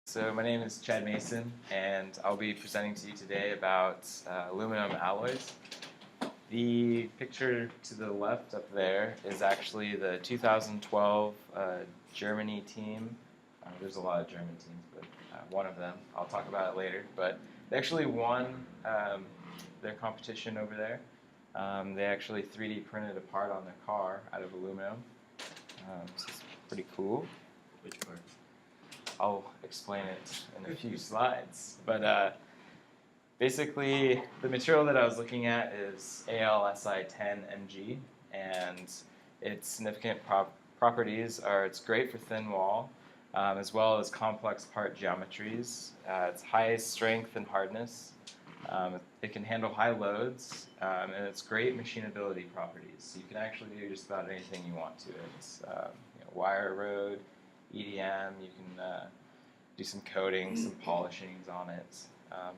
So my name is Chad Mason, and I'll be presenting to you today about aluminum alloys. The picture to the left up there is actually the 2012 Germany team. There's a lot of German teams, but one of them. I'll talk about it later. But they actually won their competition over there. They actually 3D printed a part on their car out of aluminum. So it's pretty cool. Which part? I'll explain it in a few slides. But basically, the material that I was looking at is AlSi10Mg, and its significant properties are it's great for thin wall, as well as complex part geometries. It's high strength and hardness. It can handle high loads, and it's great machinability properties. So you can actually do just about anything you want to it. It's, wire rode, EDM, you can do some coating, some polishings on it.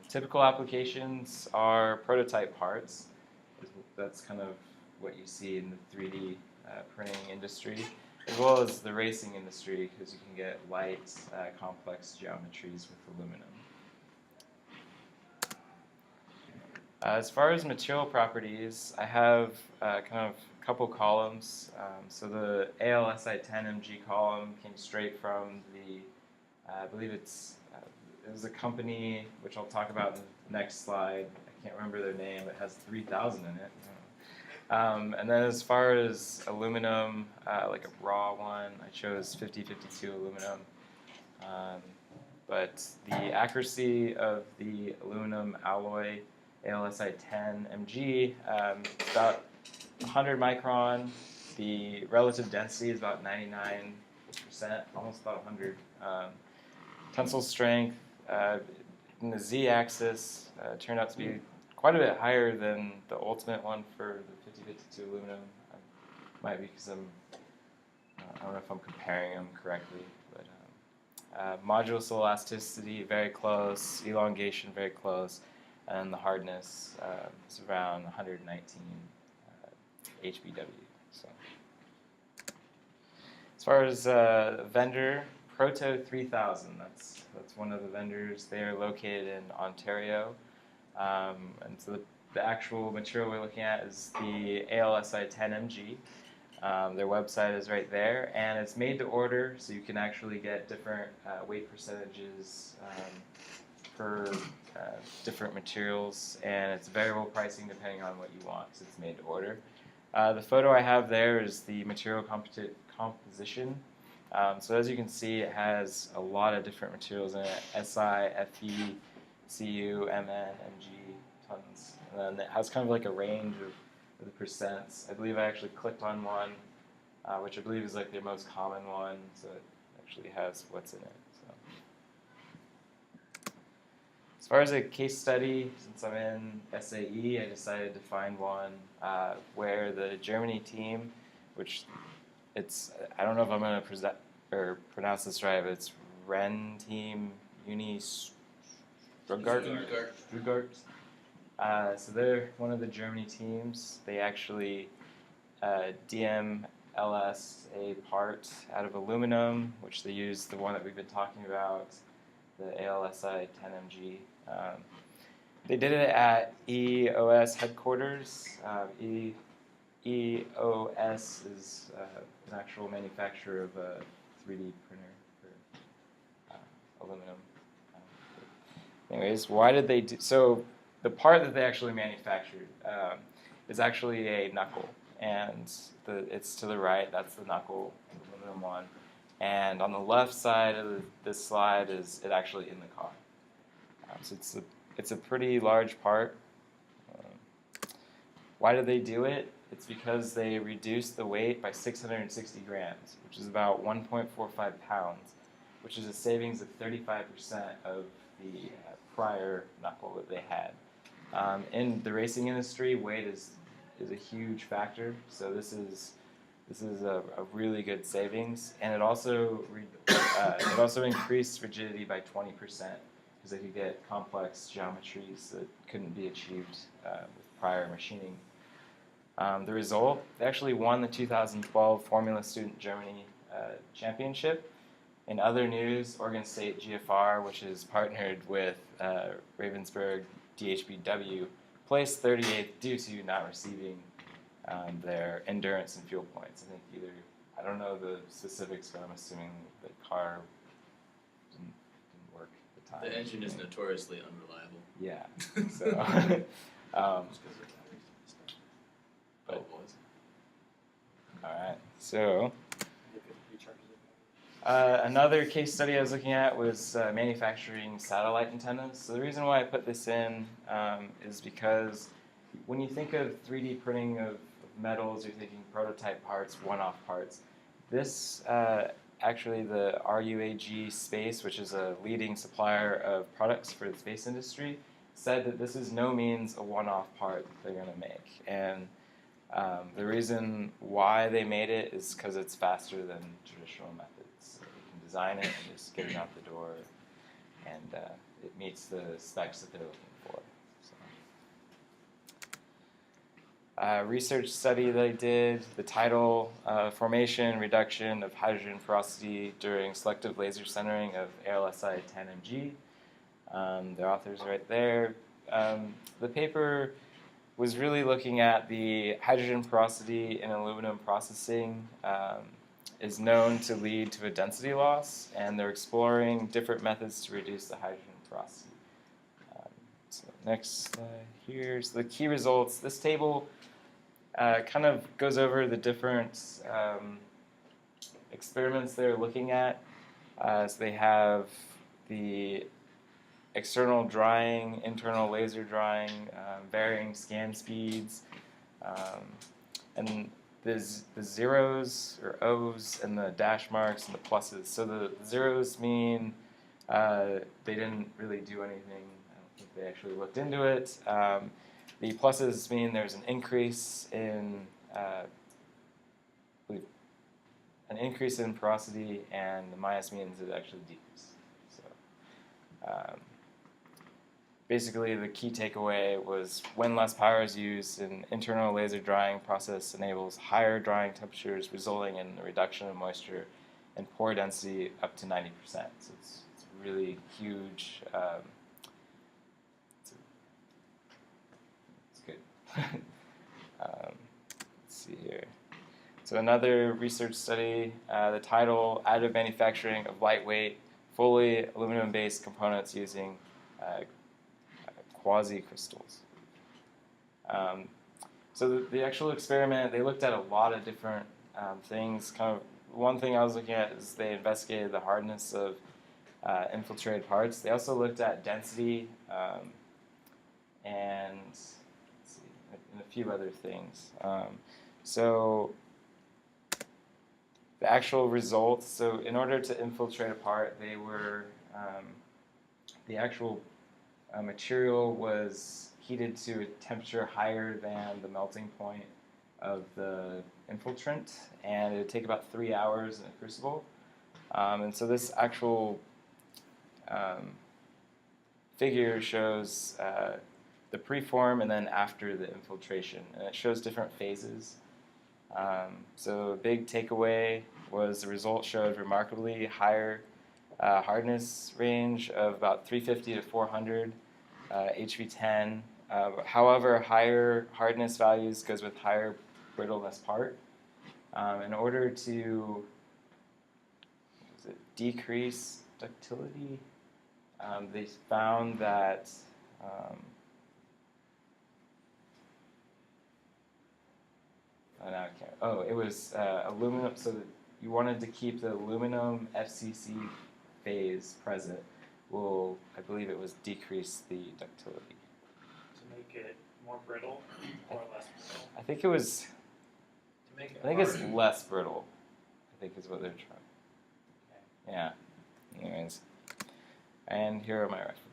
Typical applications are prototype parts. That's kind of what you see in the 3D printing industry, as well as the racing industry, because you can get light, complex geometries with aluminum. As far as material properties, I have kind of a couple columns. So the AlSi10Mg column came straight from the, I believe it was a company, which I'll talk about in the next slide. I can't remember their name. It has 3,000 in it. And then as far as aluminum, like a raw one, I chose 5052 aluminum. But the accuracy of the aluminum alloy AlSi10Mg is about 100 micron. The relative density is about 99%, almost about 100. Tensile strength in the z-axis turned out to be quite a bit higher than the ultimate one for the 5052 aluminum. Might be because I don't know if I'm comparing them correctly, but modulus elasticity very close, elongation very close, and the hardness is around 119 HBW. So, as far as vendor, Proto 3000. That's one of the vendors. They are located in Ontario, and so the actual material we're looking at is the AlSi10Mg. Their website is right there, and it's made to order, so you can actually get different weight percentages for different materials, and it's variable pricing depending on what you want, so it's made to order. The photo I have there is the material composition. So as you can see, it has a lot of different materials in it: Si, Fe, Cu, Mn, Mg, tons. And then it has kind of like a range of the percents. I believe I actually clicked on one, which I believe is like their most common one, so it actually has what's in it. As far as a case study, since I'm in SAE, I decided to find one where the Germany team, which I don't know if I'm going to pronounce this right, but it's Ren Team Uni Stuttgart. So they're one of the Germany teams. They actually DMLS a part out of aluminum, which they used the one that we've been talking about, the AlSi10Mg. They did it at EOS headquarters. EOS is an actual manufacturer of a 3D printer for aluminum. Anyways, why did they do so? The part that they actually manufactured is actually a knuckle, and it's to the right. That's the knuckle, the aluminum one. And on the left side of this slide is it actually in the car. So it's a pretty large part. Why did they do it? It's because they reduced the weight by 660 grams, which is about 1.45 pounds, which is a savings of 35% of the prior knuckle that they had. In the racing industry, weight is a huge factor, so this is a really good savings, and it also increased rigidity by 20%, because they could get complex geometries that couldn't be achieved with prior machining. The result, they actually won the 2012 Formula Student Germany Championship, In other news, Oregon State GFR, which is partnered with Ravensburg DHBW, placed 38th due to not receiving their endurance and fuel points. I think I don't know the specifics, but I'm assuming the car didn't work at the time. The engine is notoriously unreliable. Yeah. So, but, it was. all right. So, another case study I was looking at was manufacturing satellite antennas. So the reason why I put this in is because when you think of 3D printing of metals, you're thinking prototype parts, one-off parts. This actually, the RUAG Space, which is a leading supplier of products for the space industry, said that this is no means a one-off part that they're going to make. And the reason why they made it is because it's faster than traditional methods. So you can design it and just get it out the door, and it meets the specs that they're looking for. So, research study that I did, the title, Formation and Reduction of Hydrogen Porosity During Selective Laser Centering of ALSI 10MG. The author's right there. The paper was really looking at the hydrogen porosity in aluminum processing is known to lead to a density loss, and they're exploring different methods to reduce the hydrogen porosity. So next slide here's the key results. This table kind of goes over the different experiments they're looking at. So they have the external drying, internal laser drying, varying scan speeds, and the zeros or O's and the dash marks and the pluses. So the zeros mean they didn't really do anything. I don't think they actually looked into it. The pluses mean there's an increase in porosity, and the minus means it actually decreased. So basically, the key takeaway was when less power is used, an internal laser drying process enables higher drying temperatures, resulting in a reduction of moisture and pore density up to 90%. So it's really huge. It's good. Let's see here. So another research study, the title, Additive Manufacturing of Lightweight, Fully Aluminum-Based Components Using Quasi-crystals. So the actual experiment, they looked at a lot of different things. Kind of one thing I was looking at is they investigated the hardness of infiltrated parts. They also looked at density and let's see, and a few other things. So the actual results. So in order to infiltrate a part, they were the actual material was heated to a temperature higher than the melting point of the infiltrant, and it would take about 3 hours in a crucible. And so this actual figure shows the preform and then after the infiltration, and it shows different phases. So a big takeaway was the result showed remarkably higher hardness range of about 350 to 400 HV10. However, higher hardness values goes with higher brittleness part. In order to decrease ductility, they found that it was aluminum. So that you wanted to keep the aluminum FCC phase present. Will, I believe it was decrease the ductility. To make it more brittle or less brittle? I think it was. To make it I think it's less brittle. I think is what they're trying. Okay. Yeah. Anyways, and here are my references.